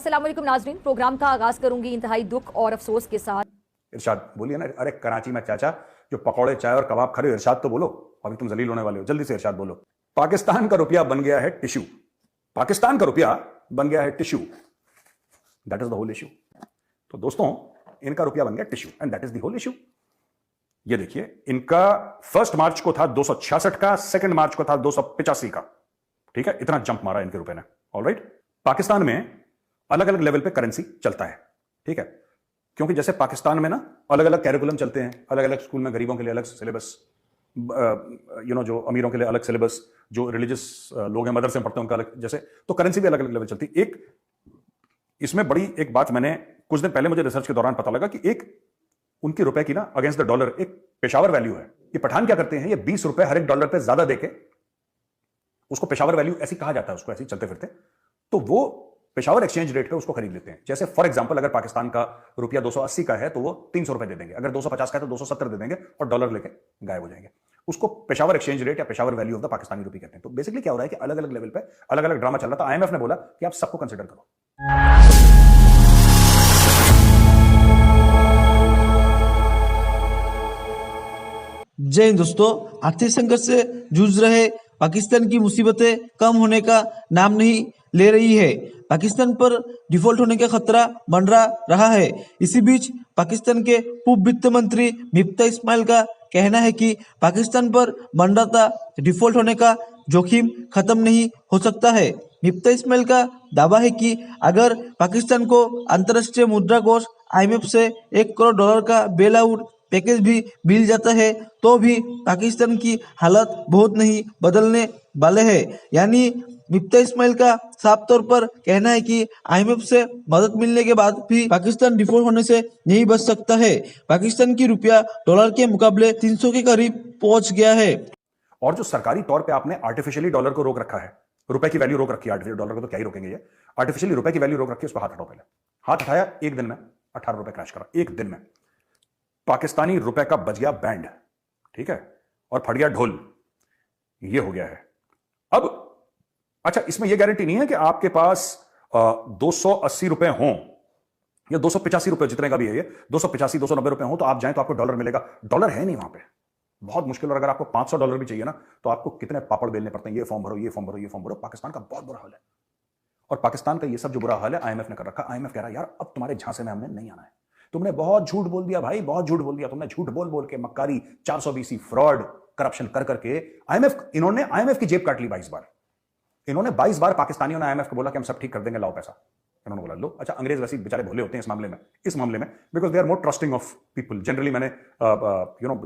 अस्सलाम वालेकुम नाज़रीन, प्रोग्राम का आगाज करूंगी इंतहाई दुख और अफसोस के साथ। इरशाद बोलिए ना। अरे कराची में चाचा जो पकौड़े चाय और कबाब खा रहे हो, इरशाद तो बोलो। अभी तुम जलील होने वाले हो, जल्दी से इरशाद बोलो। पाकिस्तान का रुपया बन गया है टिश्यू। पाकिस्तान का रुपया बन गया है tissue. That is the whole issue. तो दोस्तों, इनका रुपया बन गया tissue and that is the whole issue. ये देखिए, इनका 1 मार्च को था 266 का, 2 मार्च को था 285 का। ठीक है, इतना जंप मारा इनके रुपए ने। ऑलराइट, पाकिस्तान में अलग अलग लेवल पे करेंसी चलता है। ठीक है, क्योंकि जैसे पाकिस्तान में ना अलग अलग कैरिकुलम चलते हैं, अलग अलग स्कूल में गरीबों के लिए अलग सिलेबस, जो अमीरों के लिए अलग सिलेबस, जो रिलीजियस लोग हैं मदरसे में पढ़ते हैं उनका अलग, जैसे तो करेंसी भी अलग अलग लेवल चलती है। एक इसमें बड़ी एक बात मैंने कुछ दिन पहले मुझे रिसर्च के दौरान पता लगा कि एक उनकी रुपए की ना अगेंस्ट द डॉलर एक पेशावर वैल्यू है। ये पठान क्या करते हैं, ये 20 रुपए हर एक डॉलर पे ज्यादा देके उसको पेशावर वैल्यू ऐसी कहा जाता है, उसको ऐसे चलते फिरते, तो वो पेशावर एक्सचेंज रेट पे उसको खरीद लेते हैं। जैसे फॉर एग्जांपल, अगर पाकिस्तान का रुपया 280 का है तो वो 300 रुपए दे देंगे, अगर 250 का है तो 270 दे देंगे और डॉलर लेके गायब हो जाएंगे। उसको पेशावर एक्सचेंज रेट या Peshawar value of the Pakistani रुपये कहते हैं। तो बेसिकली क्या हो रहा है कि अलग अलग लेवल पे अलग अलग ड्रामा चल रहा था। आईएमएफ ने बोला कि आप सबको कंसिडर करो। जय हिंद दोस्तों, आर्थिक संकट से जूझ रहे पाकिस्तान की मुसीबतें कम होने का नाम नहीं ले रही है। पाकिस्तान पर डिफॉल्ट होने का खतरा मंडरा रहा है। इसी बीच पाकिस्तान के पूर्व वित्त मंत्री मिफ्ता इस्माइल का कहना है कि पाकिस्तान पर मंडराता डिफॉल्ट होने का जोखिम खत्म नहीं हो सकता है। मिफ्ता इस्माइल का दावा है कि अगर पाकिस्तान को अंतर्राष्ट्रीय मुद्रा कोष IMF से $1 करोड़ का बेल आउट पैकेज भी मिल जाता है तो भी पाकिस्तान की हालत बहुत नहीं बदलने वाले हैं। यानी मिफ्ता इस्माइल का साफ तौर पर कहना है कि IMF से मदद मिलने के बाद भी पाकिस्तान डिफॉल्ट होने से नहीं बच सकता है। पाकिस्तान की रुपया डॉलर के मुकाबले 300 के करीब पहुंच गया है। और जो सरकारी तौर पे आपने आर्टिफिशियली डॉलर को रोक रखा है, रुपए की वैल्यू रोक रखी है, आर्टिफिशियल डॉलर को तो क्या ही रोकेंगे, ये आर्टिफिशियली रुपए की वैल्यू रोक रखी है, उस पर हाथ हटाओ। पहले हाथ हटाया, एक दिन में 18 रुपए क्रैश करा, एक दिन में। पाकिस्तानी रुपए का बज गया बैंड, ठीक है, और फट गया ढोल। ये हो गया है। अब अच्छा, इसमें यह गारंटी नहीं है कि आपके पास 280 रुपए हों या 285 रुपए, जितने का भी है ये 285 290 रुपए हो, तो आप जाएं तो आपको डॉलर मिलेगा। डॉलर है नहीं वहां पे, बहुत मुश्किल। और अगर आपको $500 भी चाहिए ना, तो आपको कितने पापड़ बेलने पड़ते हैं, ये फॉर्म भरो, ये फॉर्म भरो, ये फॉर्म भरो। पाकिस्तान का बहुत बुरा हाल है। और पाकिस्तान का ये सब जो बुरा हाल है आईएमएफ ने कर रखा। आईएमएफ कह रहा है यार अब तुम्हारे झांसे में हमने नहीं आना है, तुमने बहुत झूठ बोल दिया भाई, बहुत झूठ बोल दिया तुमने। झूठ बोल बोल के मक्कारी, 420 फ्रॉड, करप्शन कर करके इन्होंने आईएमएफ की जेब काट ली 22 बार। इन्होंने 22 बार पाकिस्तानियों ने आईएमएफ को बोला कि हम सब ठीक कर देंगे, लाओ पैसा। इन्होंने बोला लो। अच्छा, अंग्रेज वैसे बेचारे भोले होते हैं इस मामले में because they are more trusting of people. Generally मैंने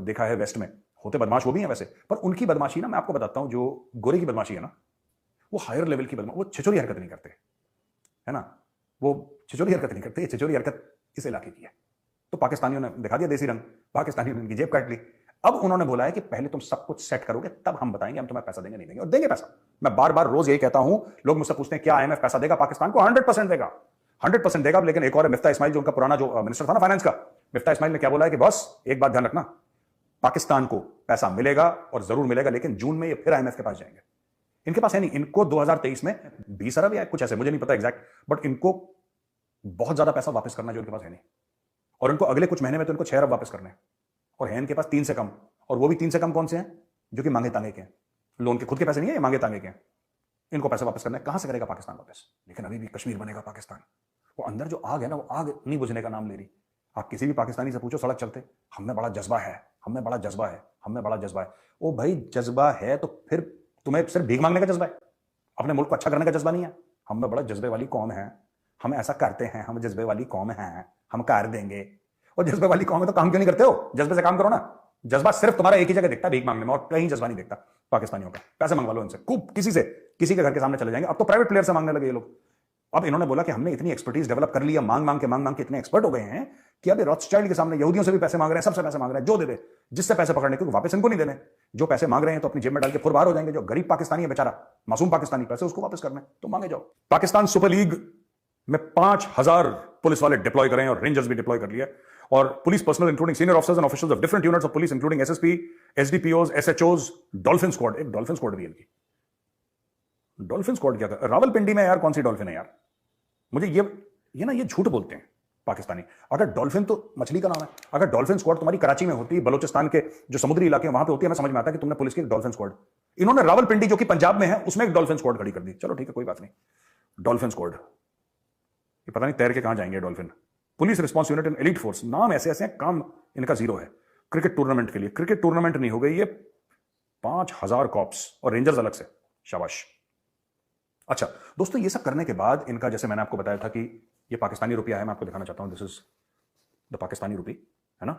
देखा है वेस्ट में होते बदमाश वो भी हैं वैसे, पर उनकी बदमाशी ना मैं आपको बताता हूं, जो गोरे की बदमाशी है ना, वो हायर लेवल की बदमाशी, वो छिचोरी हरकत नहीं करते, है ना, वो छिचोरी हरकत नहीं करते। छिचोरी हरकत इस इलाके की है। तो पाकिस्तानियों ने दिखा दिया देसी रंग, पाकिस्तानियों ने उनकी जेब काट ली। अब उन्होंने बोला है कि पहले तुम सब कुछ सेट करोगे तब हम बताएंगे हम तुम्हें पैसा देंगे नहीं देंगे, और देंगे पैसा। मैं बार बार रोज यही कहता हूं, लोग मुझसे पूछते हैं क्या आईएमएफ पैसा देगा पाकिस्तान को? 100% देगा, 100% देगा। लेकिन एक और मिफ्ता इस्माइल, जो उनका पुराना जो मिनिस्टर था ना फाइनेंस का, मिफ्ता इस्माइल ने क्या बोला है कि बॉस एक बात ध्यान रखना, पाकिस्तान को पैसा मिलेगा और जरूर मिलेगा, लेकिन जून में ये फिर आईएमएफ के पास जाएंगे। इनके पास है नहीं, इनको 2023 में 20 अरब या कुछ ऐसे, मुझे नहीं पता एग्जैक्ट, बट इनको बहुत ज्यादा पैसा वापस करना जो इनके पास है नहीं। और इनको अगले कुछ महीने में तो इनको 6 अरब वापस करने हैं, और है इनके पास 3 से कम। और वो भी 3 से कम कौन से हैं? जो कि मांगे तांगे के हैं, लोन के खुद के पैसे नहीं है, मांगे तांगे के हैं। इनको पैसे वापस करना है। कहां से करेगा पाकिस्तान वापस? लेकिन अभी भी कश्मीर बनेगा पाकिस्तान। वो अंदर जो आग है ना, वो आग नहीं बुझने का नाम ले रही। आप किसी भी पाकिस्तानी से पूछो सड़क चलते, हमें बड़ा जज्बा है, हमें बड़ा जज्बा है, हमें बड़ा जज्बा है। ओ भाई, जज्बा है तो फिर तुम्हें सिर्फ भीख मांगने का जज्बा है, अपने मुल्क को अच्छा करने का जज्बा नहीं है। हम बड़ा जज्बे वाली कौम है, हम ऐसा करते हैं, हम जज्बे वाली कौम है, हम कर देंगे। और जज्बे वाली कौम है तो काम क्यों नहीं करते हो? जज्बे से काम करो ना। जज्बा सिर्फ तुम्हारा एक ही जगह दिखता है, भीख मांगने में, और कहीं जज्बा नहीं दिखता पाकिस्तानियों का। पैसे मंगवा लो इनसे खूब, किसी से, किसी के घर के सामने चले जाएंगे। अब तो प्राइवेट प्लेयर से मांगने लगे ये लोग। अब इन्होंने बोला कि हमने इतनी एक्सपर्टीज डेवलप कर ली है, मांग मांग के इतने एक्सपर्ट हो गए हैं कि अब रॉथस्चाइल्ड के सामने यहूदियों से भी पैसे मांग रहे हैं, सबसे पैसे मांग रहे हैं, जो दे दे, जिससे पैसे पकड़ने के वापस इनको नहीं देने। जो पैसे मांग रहे हैं तो अपनी जेब में डाल के फुरबार हो जाएंगे। जो गरीब पाकिस्तानी है बेचारा, मासूम पाकिस्तानी, पैसे उसको वापस करने तो मांगे जाओ। पाकिस्तान सुपर लीग में 5000 पुलिस वाले डिप्लॉय करें और रेंजर्स भी डिप्लॉय कर लिया, और police personnel including senior officers and officials of different units of police including SSP, SDPOs, SHOs, dolphin squad. एक डॉल्फिन स्क्वाड भी है इनकी। डॉल्फिन स्क्वाड क्या था? रावलपिंडी में यार कौन सी डॉल्फिन है यार? मुझे ये ये ना ये झूठ बोलते हैं पाकिस्तानी। अगर डॉल्फिन तो मछली का नाम है, अगर डॉल्फिन स्क्वाड तुम्हारी कराची में होती, बलोचिस्तान के जो समुद्री इलाके वहां पे होती है, मैं समझ में आता कि तुमने पुलिस की एक डॉल्फिन स्क्वाड, इन्होंने रावलपिंडी जो कि पंजाब में है उसमें एक डॉल्फिन स्क्वाड खड़ी कर दी। चलो ठीक है, कोई बात नहीं, डॉल्फिन स्क्वाड, ये पता नहीं तैर के कहां जाएंगे dolphin. Police response unit and elite force, नाम ऐसे ऐसे हैं, काम इनका जीरो है। क्रिकेट टूर्नामेंट के लिए, क्रिकेट टूर्नामेंट नहीं हो गई ये 5000 कॉप्स और रेंजर्स अलग से, शाबाश। अच्छा दोस्तों, ये सब करने के बाद इनका, जैसे मैंने आपको बताया था कि ये पाकिस्तानी रुपया है, मैं आपको दिखाना चाहता हूं, दिस इज द पाकिस्तानी रुपी, है ना।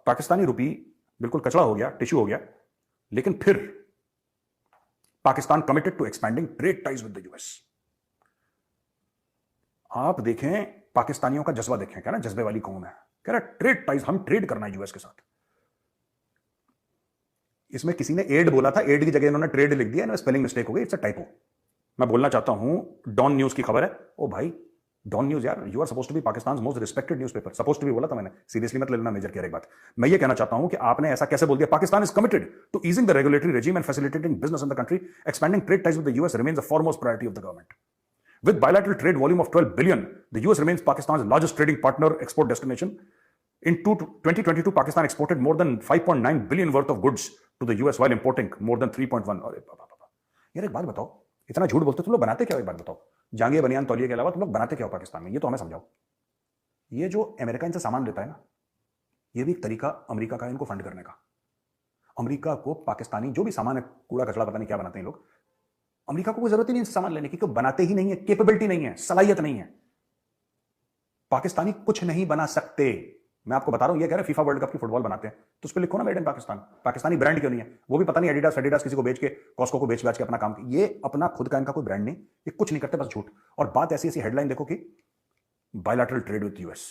पाकिस्तानी रुपी बिल्कुल कचड़ा हो गया, टिश्यू हो गया, लेकिन फिर Pakistan committed to expanding trade ties with the US. आप देखें पाकिस्तानियों का जज्बा, देखें क्या ना, जज्बे वाली कौम है, कह रहा ट्रेड टाइज, हम ट्रेड करना है यूएस के साथ। इसमें किसी ने एड बोला था, एड की जगह इन्होंने ट्रेड लिख दिया, स्पेलिंग मिस्टेक हो गई, इट्स अ टाइपो। मैं बोलना चाहता हूं, डॉन न्यूज की खबर है। ओ भाई डॉन न्यूज यार, you are supposed to be Pakistan most respected newspaper, supposed to be बोला था मैंने, सीरियसली मत लेना मेजर कह रही बात। मैं ये कहना चाहता हूं कि आपने ऐसा कैसे बोल दिया। Pakistan is committed to easing the regulatory regime and facilitating business in the country, expanding trade ties with the US remains the foremost priority of the government. With bilateral trade volume of 12 billion, the US remains Pakistan's largest trading partner export destination. In 2022, Pakistan exported more than 5.9 billion worth of goods to the US while importing more than 3.1. अरे बाबा, यार एक बात बताओ, इतना झूठ बोलते तुम लोग बनाते क्या हो? एक बात बताओ, जांघिया बनियान तौलिए के अलावा तुम लोग बनाते क्या हो पाकिस्तान में? ये तो हमें समझाओ। ये जो अमेरिका इनसे सामान लेता है ना, ये भी एक तरीका अमेरिका का इनको फंड करने का। अमेरिका को पाकिस्तानी जो भी सामान है, कूड़ा कचड़ा पता नहीं क्या बनाते हैं लोग, अमेरिका को कोई जरूरत ही नहीं सामान लेने की, क्योंकि बनाते ही नहीं है, कैपेबिलिटी नहीं है, सलाहियत नहीं है। पाकिस्तानी कुछ नहीं बना सकते। मैं आपको बता रहा हूं, ये कह रहे फीफा वर्ल्ड कप की फुटबॉल बनाते हैं, तो उस पर लिखो ना made in Pakistan. Pakistani brand क्यों नहीं है? वो भी पता नहीं एडिडास किसी को बेच के, कॉस्को को बेच के अपना काम, ये अपना खुद का इनका कोई ब्रांड नहीं, ये कुछ नहीं करते, बस झूठ। और बात ऐसी ऐसी हेडलाइन देखो कि बायलैटरल ट्रेड विद यूएस,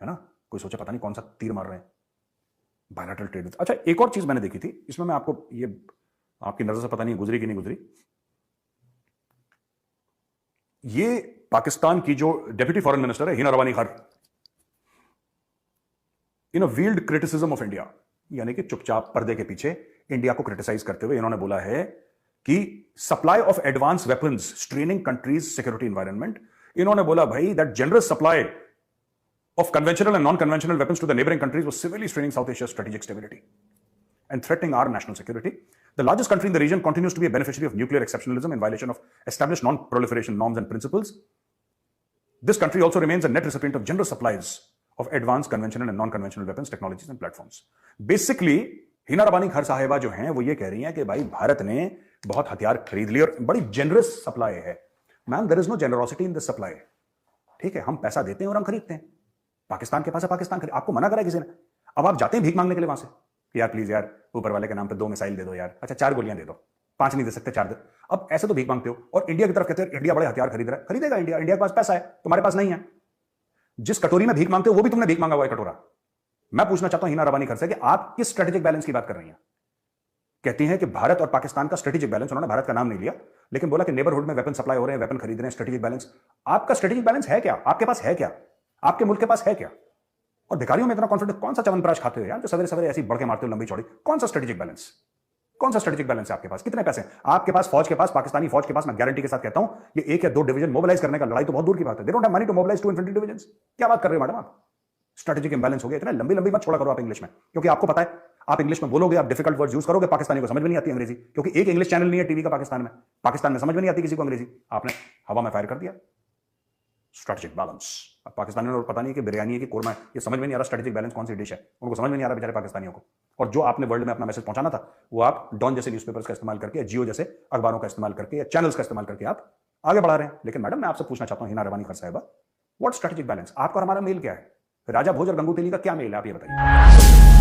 है ना। कोई सोचे पता नहीं कौन सा तीर मार रहे हैं, बायलैटरल ट्रेड विद। अच्छा एक और चीज मैंने देखी थी, इसमें मैं आपको, ये आपकी नजर से पता नहीं गुजरी कि नहीं गुजरी, ये पाकिस्तान की जो डेप्यूटी फॉरेन मिनिस्टर है हिना रवानी खान, इन अ वील्ड क्रिटिसिज्म ऑफ इंडिया, यानी कि चुपचाप पर्दे के पीछे इंडिया को क्रिटिसाइज करते हुए इन्होंने बोला है कि supply of advance weapons straining countries security environment. इन्होंने बोला भाई that generous supply of conventional and non conventional weapons to the neighbouring countries was severely straining South Asia strategic stability and threatening our national security. The largest country in the region continues to be a beneficiary of nuclear exceptionalism in violation of established non-proliferation norms and principles. This country also remains a net recipient of generous supplies of advanced conventional and non-conventional weapons, technologies and platforms. Basically, Hina Rabbani Khan sahiba जो हैं वो ये कह रही हैं कि भाई भारत ने बहुत हथियार खरीद लिए और बड़ी जेनरस सप्लाई है। Ma'am, there is no generosity in this supply. ठीक है, हम पैसा देते हैं और हम खरीदते हैं, पाकिस्तान के पास है, पाकिस्तान खरीद, आपको मना करा किसी ने? अब आप जाते हैं भीख मांगने के लिए वहां से, यार प्लीज यार ऊपर वाले के नाम पे 2 मिसाइल दे दो यार, अच्छा 4 गोलियां दे दो, 5 नहीं दे सकते 4 दे। अब ऐसे तो भीख मांगते हो और इंडिया की तरफ कहते हैं इंडिया बड़े हथियार खरीद रहा है। खरीदेगा इंडिया, इंडिया के पास पैसा है, तुम्हारे पास नहीं है। जिस कटोरी में भीख मांगते हो वो भी तुमने भीख मांगा हुआ है कटोरा। मैं पूछना चाहता हूं हिना रबानी खान से कि आप किस स्ट्रेटेजिक बैलेंस की बात कर रही हैं? कहती हैं कि भारत और पाकिस्तान का स्ट्रेटेजिक बैलेंस, उन्होंने भारत का नाम नहीं लिया, लेकिन बोला कि नेबरहुड में वेपन सप्लाई हो रहे हैं, वेपन खरीद रहे हैं, स्ट्रेटेजिक बैलेंस। आपका स्ट्रेटेजिक बैलेंस है क्या? आपके पास है क्या? आपके मुल्क के पास है क्या? और भिखारियों में इतना कॉन्फिडेंस, कौन सा च्यवनप्राश खाते हो यार जो सवेरे सवेरे ऐसी बढ़ के मारते हो लंबी चौड़ी? कौन सा स्ट्रेटेजिक बैलेंस, कौन सा स्ट्रेटेजिक बैलेंस है आपके पास? कितने पैसे आपके पास? फौज के पास, पाकिस्तानी फौज के पास, मैं गारंटी के साथ कहता हूं, ये 1 या 2 डिवीजन मोबिलाइज करने का, लड़ाई तो बहुत दूर की बात है, they don't have money to mobilise 2 infantry divisions. क्या बात कर रहे हो मैडम आप? स्ट्रेटेजिक इंबैलेंस हो गया। इतना लंबी लंबी मत छोड़ा करो आप इंग्लिश में, क्योंकि आपको पता है आप इंग्लिश में बोलोगे, आप डिफिकल्ट वर्ड्स यूज करोगे, पाकिस्तानी को समझ में नहीं आती अंग्रेजी, क्योंकि एक इंग्लिश चैनल नहीं है टीवी का पाकिस्तान में समझ में नहीं आती किसी को अंग्रेजी। आपने हवा में फायर कर दिया। स्ट्रेटेजिक बैलेंस, अब पाकिस्तानियों को पता नहीं कि बिरयानी है कि कोरमा है, ये समझ में नहीं आ रहा स्ट्रेटेजिक बैलेंस कौन सी डिश है, उनको समझ में नहीं आ रहा बेचारे पाकिस्तानियों को। और जो आपने वर्ल्ड में अपना मैसेज पहुंचाना था, वो आप डॉन जैसे न्यूज़पेपर्स का इस्तेमाल करके, जियो जैसे अखबारों का इस्तेमाल करके, या चैनल्स का इस्तेमाल करके आप आगे बढ़ा रहे हैं। लेकिन मैडम, मैं आपसे पूछना चाहता हूं हिना रबानी खान साहिबा, व्हाट स्ट्रेटेजिक बैलेंस? आपका और हमारा मेल क्या है? राजा भोज और गंगू तेली का क्या मेल है, आप ये बताइए।